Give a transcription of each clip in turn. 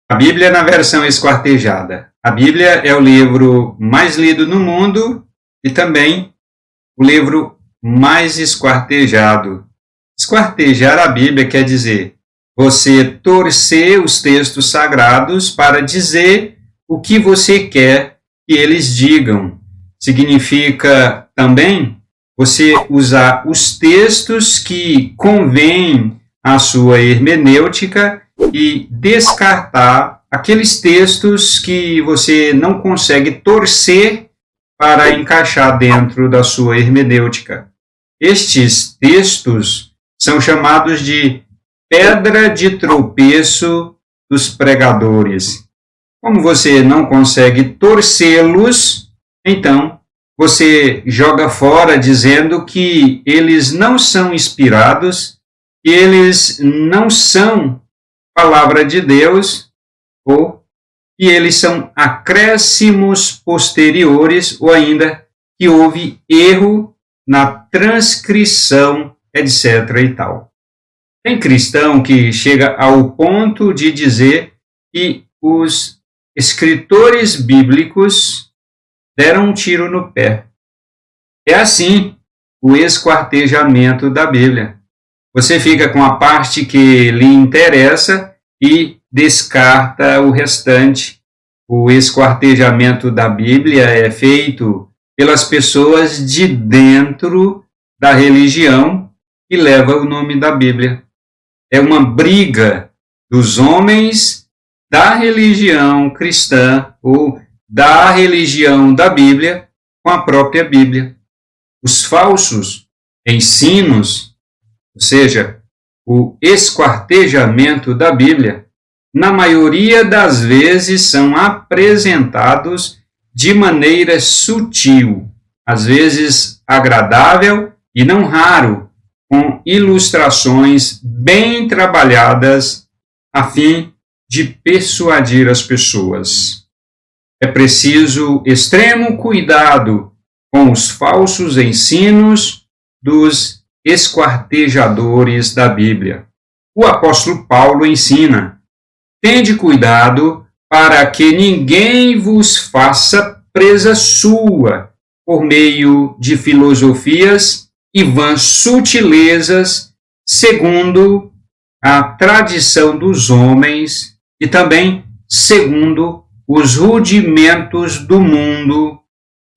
A Bíblia na versão esquartejada. A Bíblia é o livro mais lido no mundo e também o livro mais esquartejado. Esquartejar a Bíblia quer dizer você torcer os textos sagrados para dizer o que você quer que eles digam. Significa também você usar os textos que convêm à sua hermenêutica e descartar aqueles textos que você não consegue torcer para encaixar dentro da sua hermenêutica. Estes textos são chamados de pedra de tropeço dos pregadores. Como você não consegue torcê-los, então você joga fora dizendo que eles não são inspirados, que eles não são palavra de Deus, ou que eles são acréscimos posteriores, ou ainda que houve erro na transcrição, etc. e tal. Tem cristão que chega ao ponto de dizer que os escritores bíblicos deram um tiro no pé. É assim o esquartejamento da Bíblia. Você fica com a parte que lhe interessa e descarta o restante. O esquartejamento da Bíblia é feito pelas pessoas de dentro da religião que leva o nome da Bíblia. É uma briga dos homens da religião cristã ou da religião da Bíblia com a própria Bíblia. Os falsos ensinos, ou seja, o esquartejamento da Bíblia, na maioria das vezes são apresentados de maneira sutil, às vezes agradável e não raro, com ilustrações bem trabalhadas a fim de persuadir as pessoas. É preciso extremo cuidado com os falsos ensinos dos esquartejadores da Bíblia. O apóstolo Paulo ensina: tende cuidado para que ninguém vos faça presa sua por meio de filosofias e vãs sutilezas, segundo a tradição dos homens e também segundo os rudimentos do mundo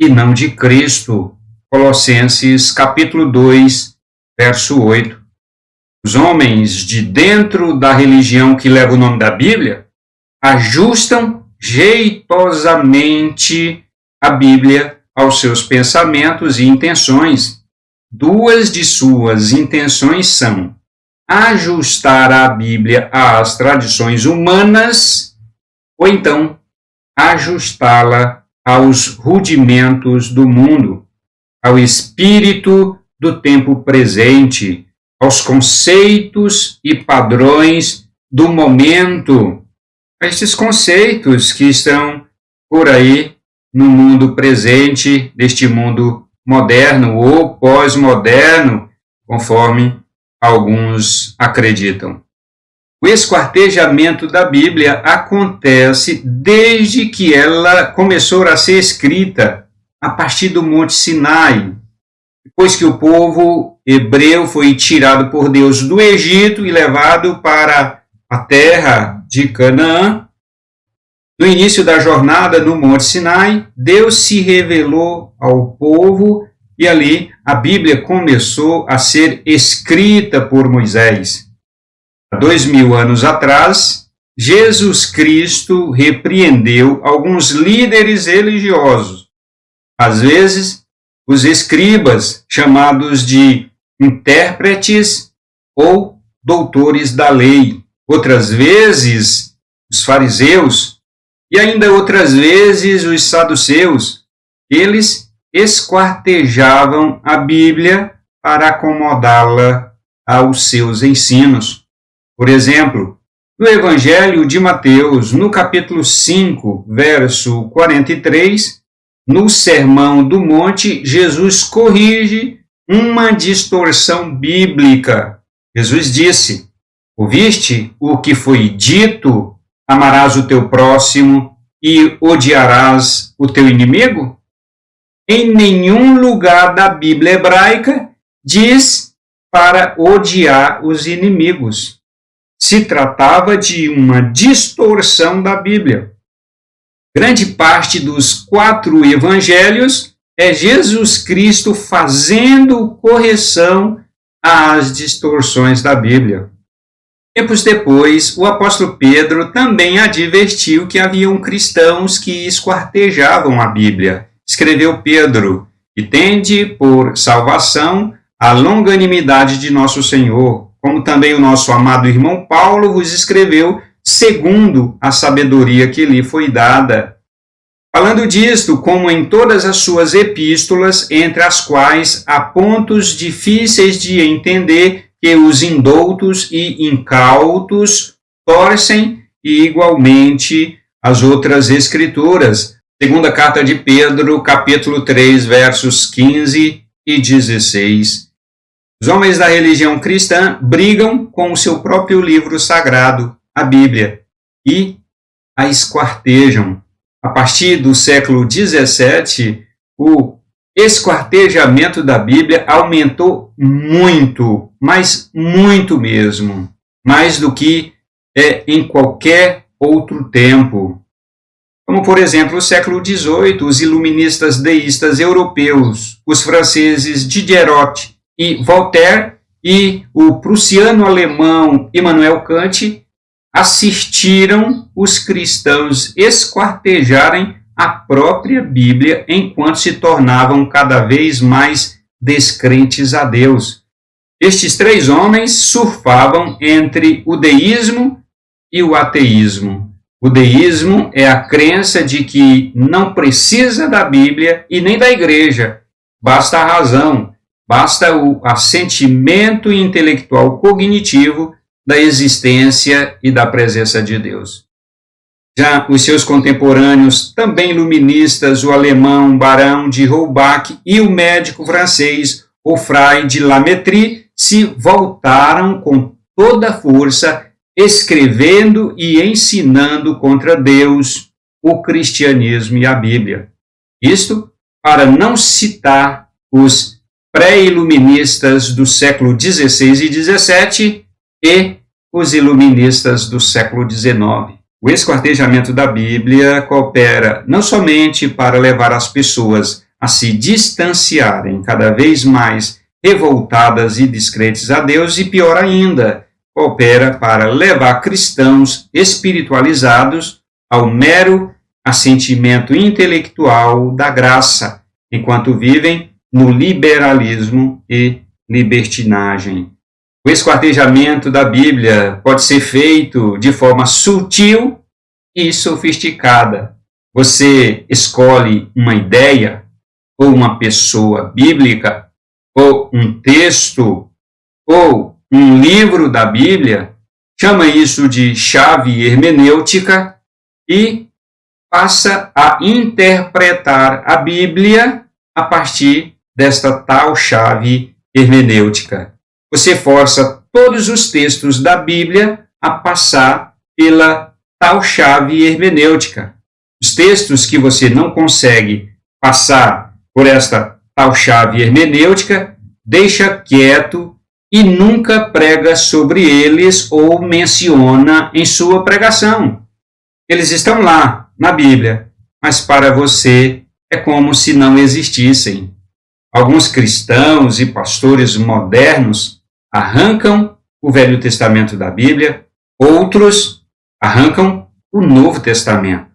e não de Cristo. Colossenses capítulo 2, verso 8. Os homens de dentro da religião que leva o nome da Bíblia ajustam jeitosamente a Bíblia aos seus pensamentos e intenções. Duas de suas intenções são ajustar a Bíblia às tradições humanas ou então ajustá-la aos rudimentos do mundo, ao espírito do tempo presente, aos conceitos e padrões do momento, a esses conceitos que estão por aí no mundo presente, neste mundo moderno ou pós-moderno, conforme alguns acreditam. O esquartejamento da Bíblia acontece desde que ela começou a ser escrita, a partir do Monte Sinai, depois que o povo hebreu foi tirado por Deus do Egito e levado para a terra de Canaã. No início da jornada no Monte Sinai, Deus se revelou ao povo e ali a Bíblia começou a ser escrita por Moisés. Há 2000 anos atrás, Jesus Cristo repreendeu alguns líderes religiosos, às vezes os escribas, chamados de intérpretes ou doutores da lei, outras vezes os fariseus e ainda outras vezes os saduceus. Eles esquartejavam a Bíblia para acomodá-la aos seus ensinos. Por exemplo, no Evangelho de Mateus, no capítulo 5, verso 43, no Sermão do Monte, Jesus corrige uma distorção bíblica. Jesus disse: ouviste o que foi dito amarás o teu próximo e odiarás o teu inimigo? Em nenhum lugar da Bíblia hebraica diz para odiar os inimigos. Se tratava de uma distorção da Bíblia. Grande parte dos 4 evangelhos é Jesus Cristo fazendo correção às distorções da Bíblia. Tempos depois, o apóstolo Pedro também advertiu que haviam cristãos que esquartejavam a Bíblia. Escreveu Pedro, e tende por salvação a longanimidade de nosso Senhor, como também o nosso amado irmão Paulo vos escreveu, segundo a sabedoria que lhe foi dada. Falando disto, como em todas as suas epístolas, entre as quais há pontos difíceis de entender que os indoutos e incautos torcem, e igualmente as outras escrituras. Segunda carta de Pedro, capítulo 3, versos 15 e 16. Os homens da religião cristã brigam com o seu próprio livro sagrado, a Bíblia, e a esquartejam. A partir do século XVII, o esquartejamento da Bíblia aumentou muito, mas muito mesmo, mais do que em qualquer outro tempo. Como, por exemplo, no século XVIII, os iluministas deístas europeus, os franceses Diderot e Voltaire e o prussiano-alemão Immanuel Kant assistiram os cristãos esquartejarem a própria Bíblia enquanto se tornavam cada vez mais descrentes a Deus. Estes 3 homens surfavam entre o deísmo e o ateísmo. O deísmo é a crença de que não precisa da Bíblia e nem da igreja. Basta a razão, basta o assentimento intelectual cognitivo da existência e da presença de Deus. Já os seus contemporâneos, também iluministas, o alemão Barão de Holbach e o médico francês Geoffroy de La Métrie, se voltaram com toda a força, escrevendo e ensinando contra Deus, o cristianismo e a Bíblia. Isto para não citar os pré-iluministas do século XVI e XVII e os iluministas do século XIX. O esquartejamento da Bíblia coopera não somente para levar as pessoas a se distanciarem cada vez mais revoltadas e descrentes a Deus, e pior ainda, coopera para levar cristãos espiritualizados ao mero assentimento intelectual da graça, enquanto vivem no liberalismo e libertinagem. O esquartejamento da Bíblia pode ser feito de forma sutil e sofisticada. Você escolhe uma ideia, ou uma pessoa bíblica, ou um texto, ou um livro da Bíblia, chama isso de chave hermenêutica e passa a interpretar a Bíblia a partir desta tal chave hermenêutica. Você força todos os textos da Bíblia a passar pela tal chave hermenêutica. Os textos que você não consegue passar por esta tal chave hermenêutica, deixa quieto e nunca prega sobre eles ou menciona em sua pregação. Eles estão lá, na Bíblia, mas para você é como se não existissem. Alguns cristãos e pastores modernos arrancam o Velho Testamento da Bíblia, outros arrancam o Novo Testamento.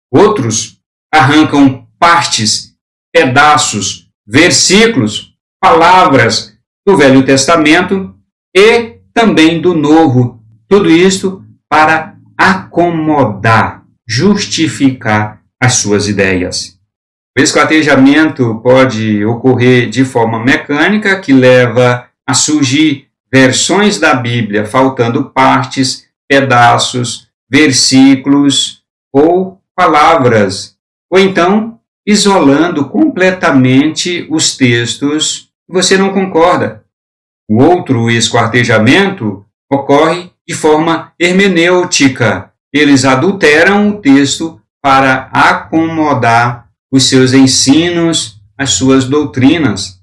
Outros arrancam partes, pedaços, versículos, palavras do Velho Testamento e também do Novo. Tudo isto para acomodar, justificar as suas ideias. O esquartejamento pode ocorrer de forma mecânica, que leva a surgir versões da Bíblia faltando partes, pedaços, versículos ou palavras, ou então isolando completamente os textos que você não concorda. O outro esquartejamento ocorre de forma hermenêutica, Eles adulteram o texto para acomodar os seus ensinos, as suas doutrinas.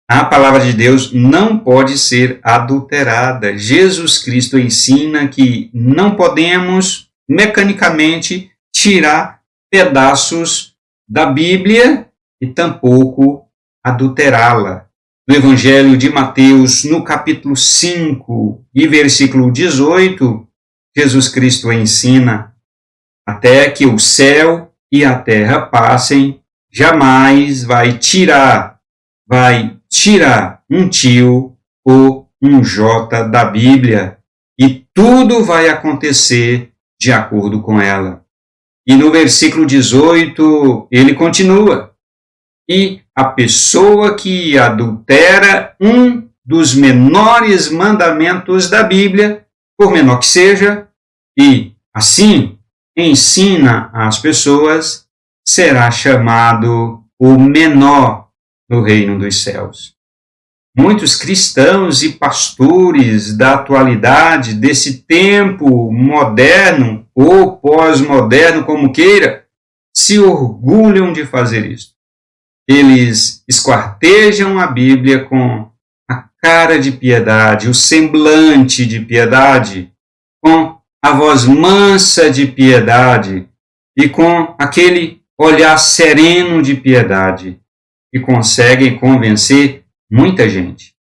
A palavra de Deus não pode ser adulterada. Jesus Cristo ensina que não podemos mecanicamente tirar pedaços da Bíblia e tampouco adulterá-la. No Evangelho de Mateus, no capítulo 5 e versículo 18, Jesus Cristo ensina: até que o céu e a terra passem, jamais vai tirar um tio ou um jota da Bíblia, e tudo vai acontecer de acordo com ela. E no versículo 18, ele continua: e a pessoa que adultera um dos menores mandamentos da Bíblia, por menor que seja, e assim ensina às pessoas, será chamado o menor no reino dos céus. Muitos cristãos e pastores da atualidade, desse tempo moderno ou pós-moderno, como queira, se orgulham de fazer isso. Eles esquartejam a Bíblia com a cara de piedade, o semblante de piedade, com a voz mansa de piedade e com aquele olhar sereno de piedade, e conseguem convencer muita gente.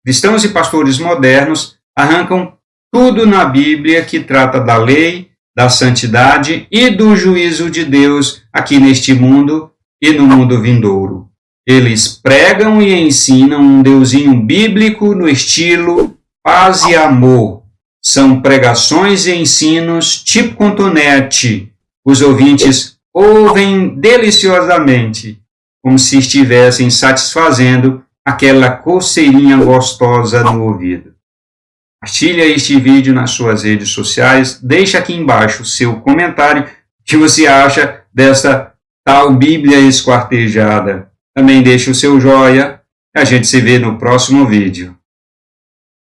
Cristãos e pastores modernos arrancam tudo na Bíblia que trata da lei, da santidade e do juízo de Deus aqui neste mundo e no mundo vindouro. Eles pregam e ensinam um deusinho bíblico no estilo paz e amor. São pregações e ensinos tipo cotonete. Os ouvintes ouvem deliciosamente, como se estivessem satisfazendo aquela coceirinha gostosa no ouvido. Compartilhe este vídeo nas suas redes sociais. Deixe aqui embaixo o seu comentário. O que você acha desta tal Bíblia esquartejada? Também deixe o seu joia. A gente se vê no próximo vídeo.